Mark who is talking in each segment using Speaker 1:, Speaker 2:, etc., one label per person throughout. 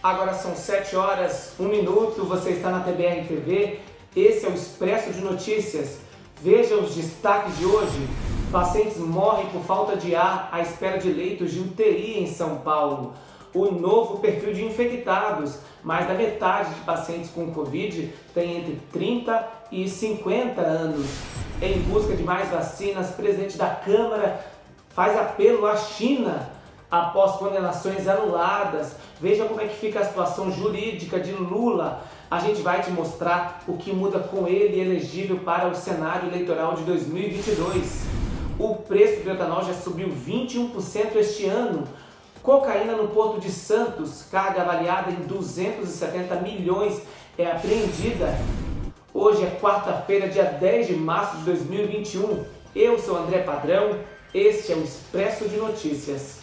Speaker 1: Agora são 7 horas, 1 minuto, você está na TBR TV, esse é o Expresso de Notícias. Veja os destaques de hoje. Pacientes morrem por falta de ar à espera de leitos de UTI em São Paulo. O novo perfil de infectados, mais da metade de pacientes com Covid tem entre 30 e 50 anos. Em busca de mais vacinas, o presidente da Câmara faz apelo à China após condenações anuladas. Veja como é que fica a situação jurídica de Lula. A gente vai te mostrar o que muda com ele elegível para o cenário eleitoral de 2022. O preço do etanol já subiu 21% este ano. Cocaína no Porto de Santos, carga avaliada em 270 milhões, é apreendida. Hoje é quarta-feira, dia 10 de março de 2021. Eu sou André Padrão, este é o Expresso de Notícias.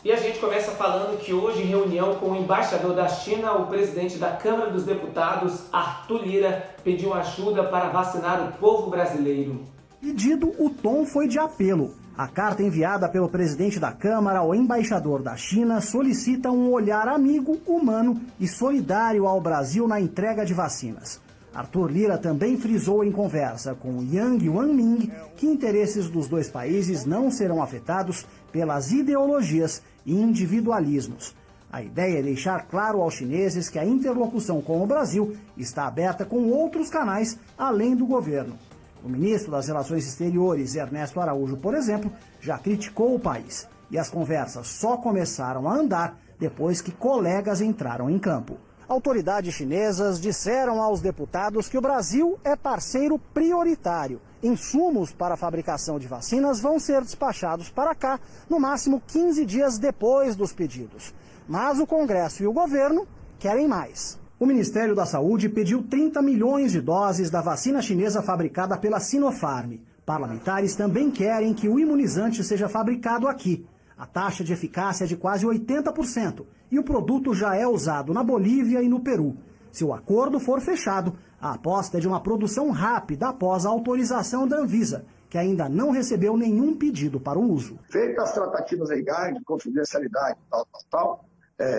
Speaker 1: E a gente começa falando que hoje, em reunião com o embaixador da China, o presidente da Câmara dos Deputados, Arthur Lira, pediu ajuda para vacinar o povo brasileiro.
Speaker 2: Pedido, o tom foi de apelo. A carta enviada pelo presidente da Câmara ao embaixador da China solicita um olhar amigo, humano e solidário ao Brasil na entrega de vacinas. Arthur Lira também frisou em conversa com Yang Wanming que interesses dos dois países não serão afetados pelas ideologias e individualismos. A ideia é deixar claro aos chineses que a interlocução com o Brasil está aberta com outros canais além do governo. O ministro das Relações Exteriores, Ernesto Araújo, por exemplo, já criticou o país. E as conversas só começaram a andar depois que colegas entraram em campo. Autoridades chinesas disseram aos deputados que o Brasil é parceiro prioritário. Insumos para a fabricação de vacinas vão ser despachados para cá, no máximo 15 dias depois dos pedidos. Mas o Congresso e o governo querem mais. O Ministério da Saúde pediu 30 milhões de doses da vacina chinesa fabricada pela Sinopharm. Parlamentares também querem que o imunizante seja fabricado aqui. A taxa de eficácia é de quase 80% e o produto já é usado na Bolívia e no Peru. Se o acordo for fechado, a aposta é de uma produção rápida após a autorização da Anvisa, que ainda não recebeu nenhum pedido para o uso.
Speaker 3: Feitas as tratativas legais de confidencialidade,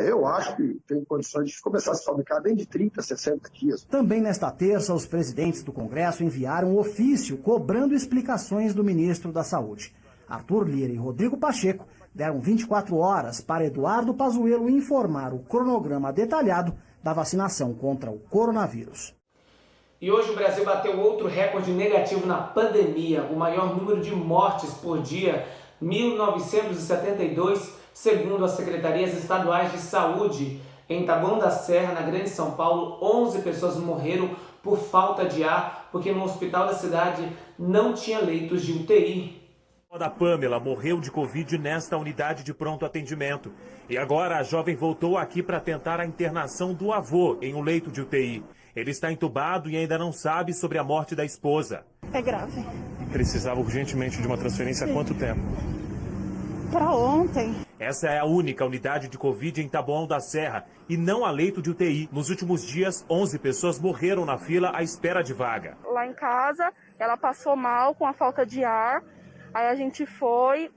Speaker 3: eu acho que tem condições de começar a se fabricar dentro de 30, 60 dias.
Speaker 2: Também nesta terça, os presidentes do Congresso enviaram um ofício cobrando explicações do ministro da Saúde. Arthur Lira e Rodrigo Pacheco deram 24 horas para Eduardo Pazuello informar o cronograma detalhado da vacinação contra o coronavírus.
Speaker 1: E hoje o Brasil bateu outro recorde negativo na pandemia, o maior número de mortes por dia, 1.972, segundo as secretarias estaduais de saúde. Em Taboão da Serra, na Grande São Paulo, 11 pessoas morreram por falta de ar, porque no hospital da cidade não tinha leitos de UTI.
Speaker 4: A da Pamela morreu de Covid nesta unidade de pronto atendimento. E agora a jovem voltou aqui para tentar a internação do avô em um leito de UTI. Ele está entubado e ainda não sabe sobre a morte da esposa.
Speaker 5: É grave.
Speaker 4: Precisava urgentemente de uma transferência há quanto tempo?
Speaker 5: Para ontem.
Speaker 4: Essa é a única unidade de Covid em Taboão da Serra e não há leito de UTI. Nos últimos dias, 11 pessoas morreram na fila à espera de vaga.
Speaker 5: Lá em casa, ela passou mal com a falta de ar. Aí a gente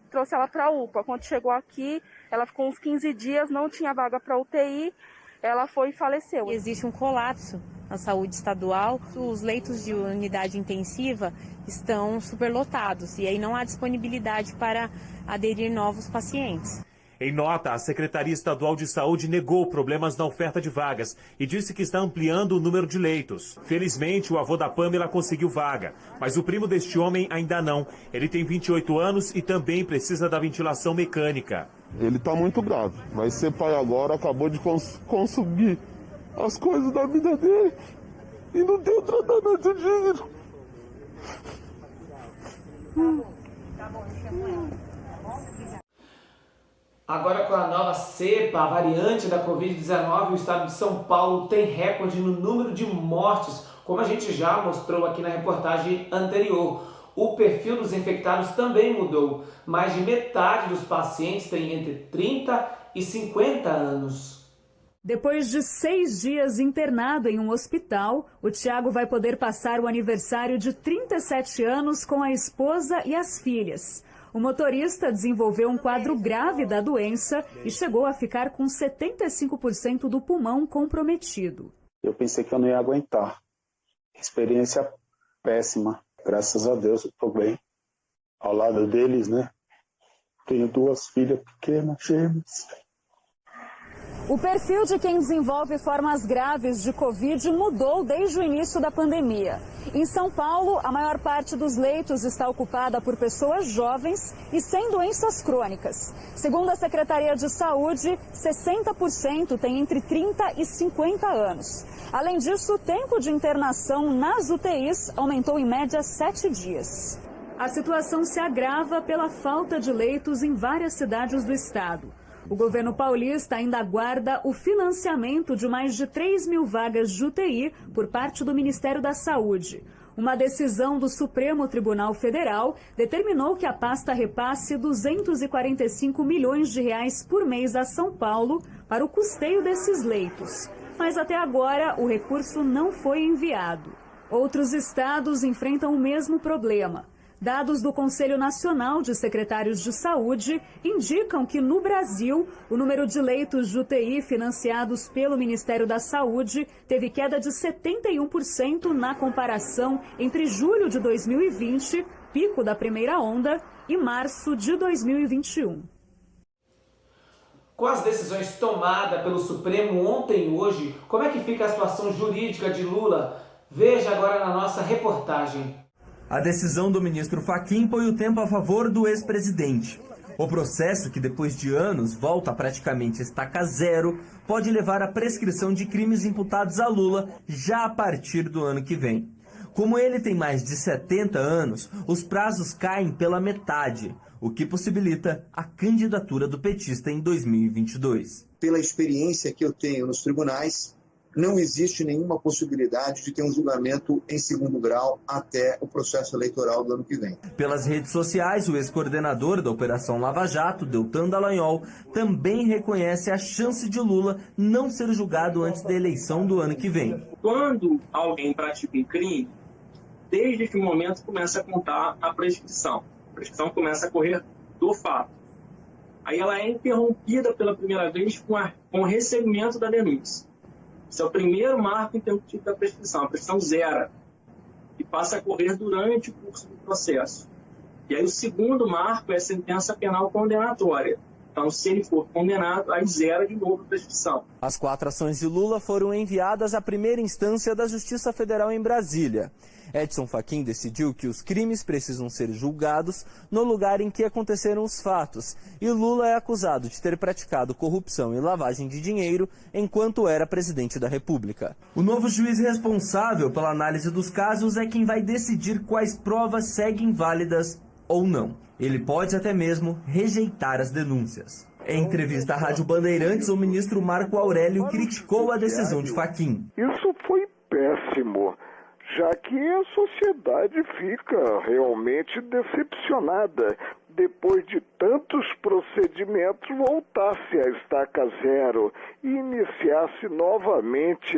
Speaker 5: trouxe ela para a UPA. Quando chegou aqui, ela ficou uns 15 dias, não tinha vaga para UTI, ela foi e faleceu.
Speaker 6: Existe um colapso na saúde estadual, os leitos de unidade intensiva estão superlotados e aí não há disponibilidade para aderir novos pacientes.
Speaker 4: Em nota, a Secretaria Estadual de Saúde negou problemas na oferta de vagas e disse que está ampliando o número de leitos. Felizmente, o avô da Pamela conseguiu vaga, mas o primo deste homem ainda não. Ele tem 28 anos e também precisa da ventilação mecânica.
Speaker 7: Ele está muito grave. Vai ser pai agora, acabou de consumir as coisas da vida dele e não tem o tratamento digno.
Speaker 1: Agora com a nova cepa, a variante da Covid-19, o estado de São Paulo tem recorde no número de mortes, como a gente já mostrou aqui na reportagem anterior. O perfil dos infectados também mudou. Mais de metade dos pacientes tem entre 30 e e 50 anos.
Speaker 8: Depois de 6 dias internado em um hospital, o Thiago vai poder passar o aniversário de 37 anos com a esposa e as filhas. O motorista desenvolveu um quadro grave da doença e chegou a ficar com 75% do pulmão comprometido.
Speaker 9: Eu pensei que eu não ia aguentar. Experiência péssima. Graças a Deus eu estou bem. Ao lado deles, né? Tenho 2 filhas pequenas, gêmeas.
Speaker 8: O perfil de quem desenvolve formas graves de Covid mudou desde o início da pandemia. Em São Paulo, a maior parte dos leitos está ocupada por pessoas jovens e sem doenças crônicas. Segundo a Secretaria de Saúde, 60% tem entre 30 e 50 anos. Além disso, o tempo de internação nas UTIs aumentou em média 7 dias. A situação se agrava pela falta de leitos em várias cidades do estado. O governo paulista ainda aguarda o financiamento de mais de 3.000 vagas de UTI por parte do Ministério da Saúde. Uma decisão do Supremo Tribunal Federal determinou que a pasta repasse 245 milhões de reais por mês a São Paulo para o custeio desses leitos. Mas até agora o recurso não foi enviado. Outros estados enfrentam o mesmo problema. Dados do Conselho Nacional de Secretários de Saúde indicam que, no Brasil, o número de leitos de UTI financiados pelo Ministério da Saúde teve queda de 71% na comparação entre julho de 2020, pico da primeira onda, e março de 2021.
Speaker 1: Com as decisões tomadas pelo Supremo ontem e hoje, como é que fica a situação jurídica de Lula? Veja agora na nossa reportagem.
Speaker 10: A decisão do ministro Fachin põe o tempo a favor do ex-presidente. O processo, que depois de anos volta a praticamente estaca zero, pode levar à prescrição de crimes imputados a Lula já a partir do ano que vem. Como ele tem mais de 70 anos, os prazos caem pela metade, o que possibilita a candidatura do petista em 2022.
Speaker 11: Pela experiência que eu tenho nos tribunais, não existe nenhuma possibilidade de ter um julgamento em segundo grau até o processo eleitoral do ano que vem.
Speaker 10: Pelas redes sociais, o ex-coordenador da Operação Lava Jato, Deltan Dallagnol, também reconhece a chance de Lula não ser julgado antes da eleição do ano que vem.
Speaker 12: Quando alguém pratica um crime, desde esse momento começa a contar a prescrição. A prescrição começa a correr do fato. Aí ela é interrompida pela primeira vez com o recebimento da denúncia. Esse é o primeiro marco interruptivo da prescrição. A prescrição zera e passa a correr durante o curso do processo. E aí o segundo marco é a sentença penal condenatória. Então, se ele for condenado, aí zera de novo a prescrição.
Speaker 10: As 4 ações de Lula foram enviadas à primeira instância da Justiça Federal em Brasília. Edson Fachin decidiu que os crimes precisam ser julgados no lugar em que aconteceram os fatos, e Lula é acusado de ter praticado corrupção e lavagem de dinheiro enquanto era presidente da República. O novo juiz responsável pela análise dos casos é quem vai decidir quais provas seguem válidas ou não. Ele pode até mesmo rejeitar as denúncias. Em entrevista à Rádio Bandeirantes, o ministro Marco Aurélio criticou a decisão de Fachin.
Speaker 7: Isso foi péssimo, já que a sociedade fica realmente decepcionada. Depois de tantos procedimentos, voltasse à estaca zero e iniciasse novamente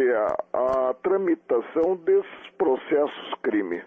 Speaker 7: a tramitação desses processos crime.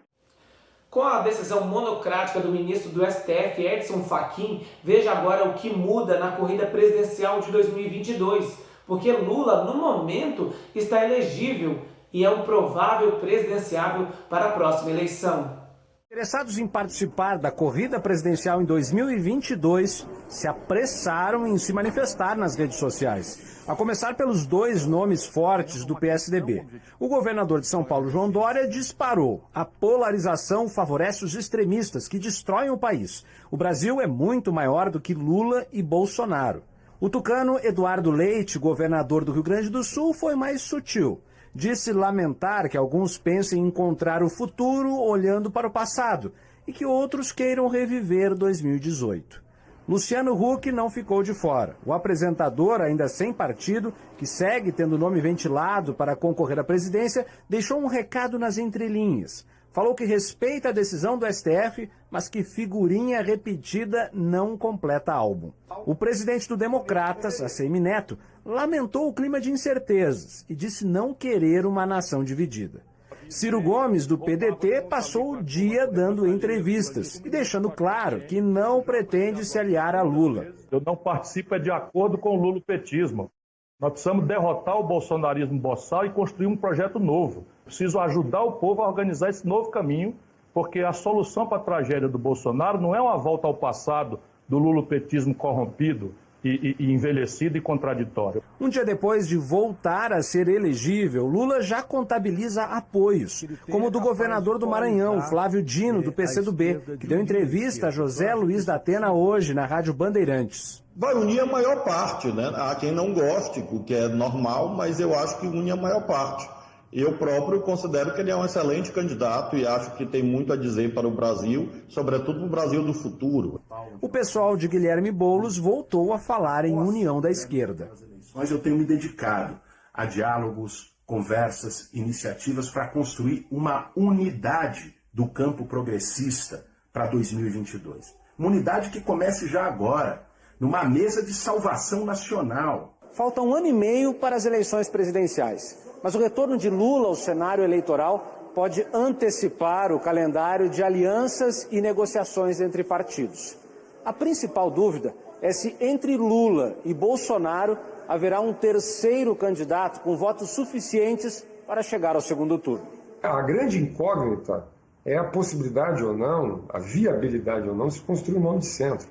Speaker 1: Com a decisão monocrática do ministro do STF, Edson Fachin, veja agora o que muda na corrida presidencial de 2022, porque Lula, no momento, está elegível e é um provável presidenciável para a próxima eleição.
Speaker 2: Interessados em participar da corrida presidencial em 2022 se apressaram em se manifestar nas redes sociais, a começar pelos 2 nomes fortes do PSDB. O governador de São Paulo, João Dória, disparou. A polarização favorece os extremistas que destroem o país. O Brasil é muito maior do que Lula e Bolsonaro. O tucano Eduardo Leite, governador do Rio Grande do Sul, foi mais sutil. Disse lamentar que alguns pensem em encontrar o futuro olhando para o passado e que outros queiram reviver 2018. Luciano Huck não ficou de fora. O apresentador, ainda sem partido, que segue tendo o nome ventilado para concorrer à presidência, deixou um recado nas entrelinhas. Falou que respeita a decisão do STF, mas que figurinha repetida não completa álbum. O presidente do Democratas, ACM Neto, lamentou o clima de incertezas e disse não querer uma nação dividida. Ciro Gomes, do PDT, passou o dia dando entrevistas e deixando claro que não pretende se aliar a Lula.
Speaker 13: Eu não participo de acordo com o lulopetismo. Nós precisamos derrotar o bolsonarismo boçal e construir um projeto novo. Preciso ajudar o povo a organizar esse novo caminho, porque a solução para a tragédia do Bolsonaro não é uma volta ao passado do lulopetismo corrompido e envelhecido e contraditório.
Speaker 2: Um dia depois de voltar a ser elegível, Lula já contabiliza apoios, como o do governador do Maranhão, Flávio Dino, do PCdoB, que deu entrevista a José Luiz da Atena hoje na Rádio Bandeirantes.
Speaker 14: Vai unir a maior parte, né? Há quem não goste, o que é normal, mas eu acho que une a maior parte. Eu próprio considero que ele é um excelente candidato e acho que tem muito a dizer para o Brasil, sobretudo para o Brasil do futuro.
Speaker 2: O pessoal de Guilherme Boulos voltou a falar em união da esquerda.
Speaker 15: Mas eu tenho me dedicado a diálogos, conversas, iniciativas para construir uma unidade do campo progressista para 2022. Uma unidade que comece já agora, numa mesa de salvação nacional.
Speaker 2: Falta 1 ano e meio para as eleições presidenciais. Mas o retorno de Lula ao cenário eleitoral pode antecipar o calendário de alianças e negociações entre partidos. A principal dúvida é se entre Lula e Bolsonaro haverá um terceiro candidato com votos suficientes para chegar ao segundo turno.
Speaker 16: A grande incógnita é a possibilidade ou não, a viabilidade ou não de se construir um nome de centro.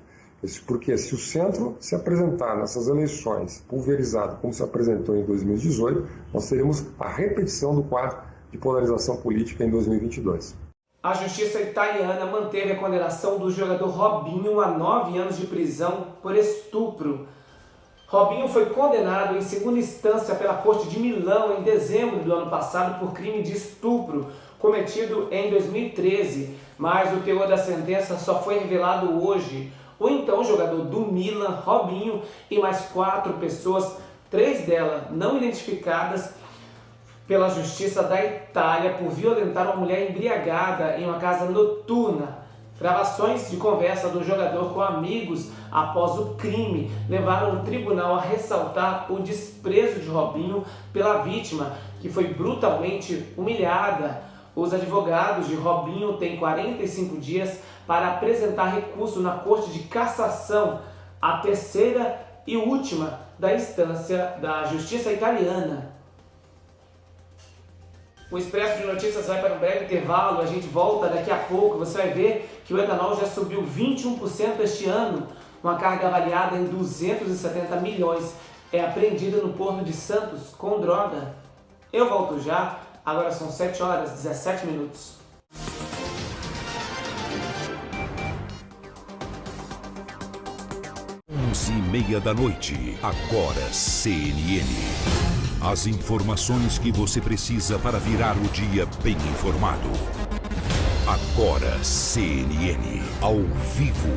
Speaker 16: Porque se o centro se apresentar nessas eleições pulverizado como se apresentou em 2018, nós teremos a repetição do quadro de polarização política em 2022.
Speaker 1: A justiça italiana manteve a condenação do jogador Robinho a 9 anos de prisão por estupro. Robinho foi condenado em segunda instância pela Corte de Milão em dezembro do ano passado por crime de estupro cometido em 2013, mas o teor da sentença só foi revelado hoje. O então jogador do Milan, Robinho, e mais 4 pessoas, 3 delas não identificadas pela Justiça da Itália por violentar uma mulher embriagada em uma casa noturna. Gravações de conversa do jogador com amigos após o crime levaram o tribunal a ressaltar o desprezo de Robinho pela vítima, que foi brutalmente humilhada. Os advogados de Robinho têm 45 dias para apresentar recurso na Corte de Cassação, a terceira e última da instância da Justiça italiana. O Expresso de Notícias vai para um breve intervalo, a gente volta daqui a pouco. Você vai ver que o etanol já subiu 21% este ano, uma carga avaliada em 270 milhões. É apreendida no Porto de Santos com droga. Eu volto já, agora são 7 horas e 17 minutos.
Speaker 17: Meia da noite, agora CNN. As informações que você precisa para virar o dia bem informado. Agora CNN, ao vivo,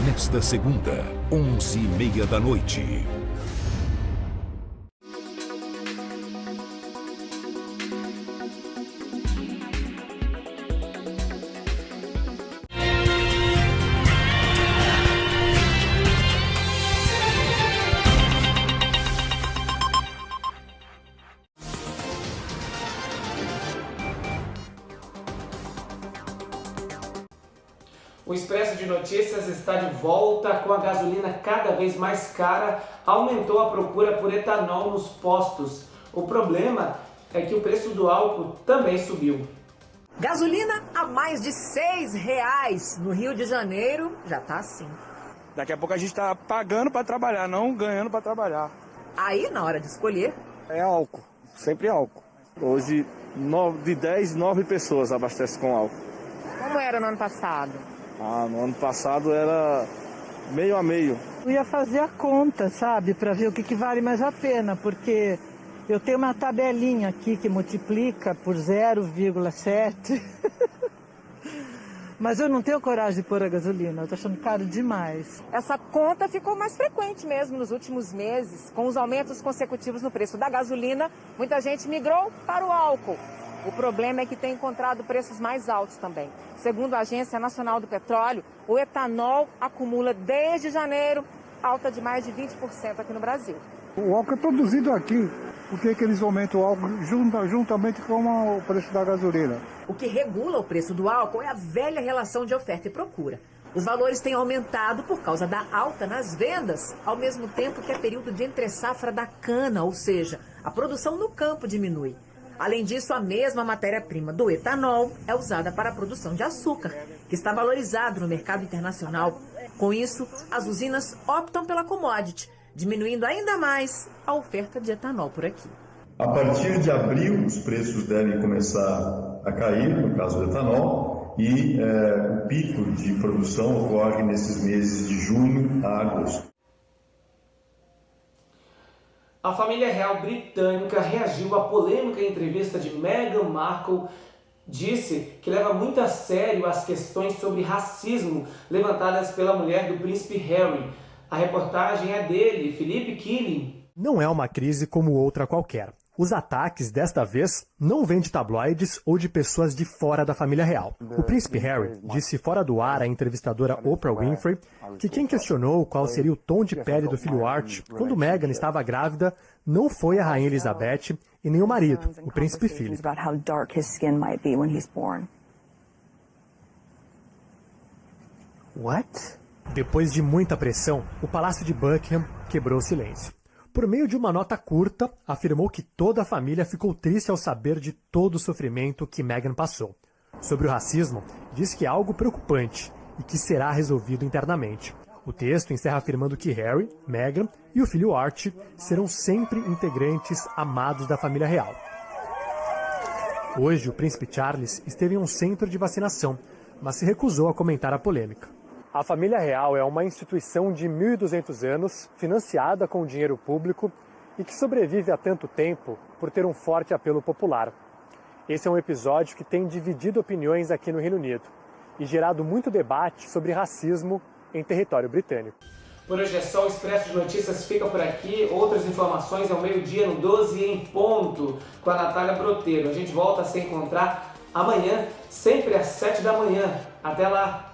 Speaker 17: nesta segunda, 11h30 da noite.
Speaker 1: O Expresso de Notícias está de volta. Com a gasolina cada vez mais cara, aumentou a procura por etanol nos postos. O problema é que o preço do álcool também subiu.
Speaker 18: Gasolina a mais de R$6 no Rio de Janeiro já tá assim.
Speaker 19: Daqui a pouco a gente tá pagando para trabalhar, não ganhando para trabalhar.
Speaker 18: Aí, na hora de escolher...
Speaker 19: É álcool, sempre álcool. Hoje, de 10, 9 pessoas abastecem com álcool.
Speaker 18: Como era no ano passado?
Speaker 19: No ano passado era meio a meio.
Speaker 20: Eu ia fazer a conta, sabe, para ver o que vale mais a pena, porque eu tenho uma tabelinha aqui que multiplica por 0,7. Mas eu não tenho coragem de pôr a gasolina, eu tô achando caro demais.
Speaker 18: Essa conta ficou mais frequente mesmo nos últimos meses. Com os aumentos consecutivos no preço da gasolina, muita gente migrou para o álcool. O problema é que tem encontrado preços mais altos também. Segundo a Agência Nacional do Petróleo, o etanol acumula desde janeiro alta de mais de 20% aqui no Brasil.
Speaker 21: O álcool é produzido aqui. Por que eles aumentam o álcool juntamente com o preço da gasolina?
Speaker 18: O que regula o preço do álcool é a velha relação de oferta e procura. Os valores têm aumentado por causa da alta nas vendas, ao mesmo tempo que é período de entre-safra da cana, ou seja, a produção no campo diminui. Além disso, a mesma matéria-prima do etanol é usada para a produção de açúcar, que está valorizado no mercado internacional. Com isso, as usinas optam pela commodity, diminuindo ainda mais a oferta de etanol por aqui.
Speaker 22: A partir de abril, os preços devem começar a cair, no caso do etanol, e o pico de produção ocorre nesses meses de junho a agosto.
Speaker 1: A família real britânica reagiu à polêmica entrevista de Meghan Markle. Disse que leva muito a sério as questões sobre racismo levantadas pela mulher do príncipe Harry. A reportagem é dele, Felipe Killing.
Speaker 23: Não é uma crise como outra qualquer. Os ataques, desta vez, não vêm de tabloides ou de pessoas de fora da família real. O príncipe Harry disse fora do ar à entrevistadora Oprah Winfrey que quem questionou qual seria o tom de pele do filho Archie quando Meghan estava grávida não foi a rainha Elizabeth e nem o marido, o príncipe Philip. What? Depois de muita pressão, o Palácio de Buckingham quebrou o silêncio. Por meio de uma nota curta, afirmou que toda a família ficou triste ao saber de todo o sofrimento que Meghan passou. Sobre o racismo, diz que é algo preocupante e que será resolvido internamente. O texto encerra afirmando que Harry, Meghan e o filho Archie serão sempre integrantes amados da família real. Hoje, o príncipe Charles esteve em um centro de vacinação, mas se recusou a comentar a polêmica. A família real é uma instituição de 1.200 anos, financiada com dinheiro público e que sobrevive há tanto tempo por ter um forte apelo popular. Esse é um episódio que tem dividido opiniões aqui no Reino Unido e gerado muito debate sobre racismo em território britânico.
Speaker 1: Por hoje é só, o Expresso de Notícias fica por aqui. Outras informações ao meio-dia no 12 em ponto com a Natália Broteiro. A gente volta a se encontrar amanhã, sempre às 7 da manhã. Até lá!